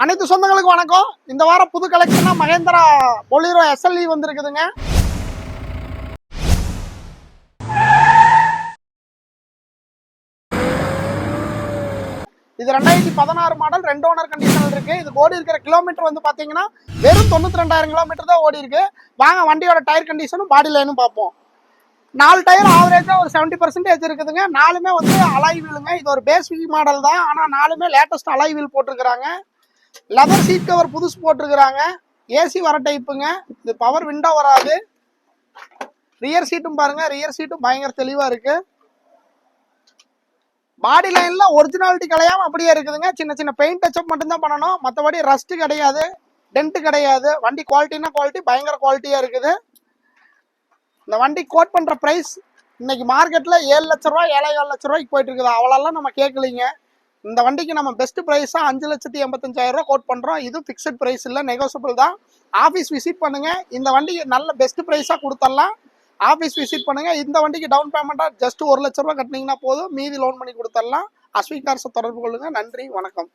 அனைத்து சொந்தங்களுக்கு வணக்கம். இந்த வாரம் புது கலெக்ஷனா மகேந்திரா பொலிரோ SLE வந்திருக்குதுங்க. இது 2016 மாடல், 2 ஓனர் கண்டிஷன் இருக்கு. இது ஓடி இருக்கிற கிலோமீட்டர் வந்து பாத்தீங்கன்னா வெறும் 92,000 கிலோமீட்டர் தான் ஓடி இருக்கு. வாங்க வண்டியோட டயர் கண்டிஷனும் பாடி லைனும் பார்ப்போம். 4 டயர் ஆவரேஜா ஒரு 70% இருக்குதுங்க. 4மே வந்து அலாய் வீலுங்க. இது ஒரு பேசிக் மாடல் தான், ஆனா 4மே லேட்டஸ்ட் அலாய் வீல் போட்டிருக்கிறாங்க. லெதர் சீட் கவர் புதுசு போட்டிருக்கிறாங்க. ஏசி வர டைப்புங்க. இது பவர் விண்டோ வராது. ரியர் சீட்டும் பாருங்க, ரியர் சீட்டும் பயங்கர தெளிவா இருக்கு. பாடி லைன்ல ஒரிஜினாலிட்டி கிடையாம அப்படியே இருக்குதுங்க. சின்ன சின்ன பெயிண்ட் டச்சப் மட்டும் தான் பண்ணணும், மற்றபடி ரஸ்ட் கிடையாது, டென்ட் கிடையாது. வண்டி குவாலிட்டினா குவாலிட்டி, பயங்கர குவாலிட்டியா இருக்குது. இந்த வண்டி கோட் பண்ற பிரைஸ் இன்னைக்கு மார்க்கெட்ல 7 லட்ச ரூபாய் 7,4 லட்ச ரூபாய்க்கு போயிட்டு இருக்குது. அவ்வளோலாம் நம்ம கேட்கலீங்க. இந்த வண்டிக்கு நம்ம பெஸ்ட் பிரைஸா 5,85,000 ரூபாய் கோட் பண்றோம். இது பிக்சட் பிரைஸ் இல்ல, நெகோசியபிள் தான். ஆபீஸ் விசிட் பண்ணுங்க. இந்த வண்டிக்கு நல்ல பெஸ்ட் பிரைஸா கொடுத்துடலாம். ஆபீஸ் விசிட் பண்ணுங்க. இந்த வண்டிக்கு டவுன் பேமெண்டா ஜஸ்ட் 1 லட்ச ரூபாய் கட்டினீங்கன்னா போதும், மீதி லோன் பண்ணி கொடுத்துடலாம். அஸ்விகார்ஸை தொடர்பு கொள்ளுங்க. நன்றி, வணக்கம்.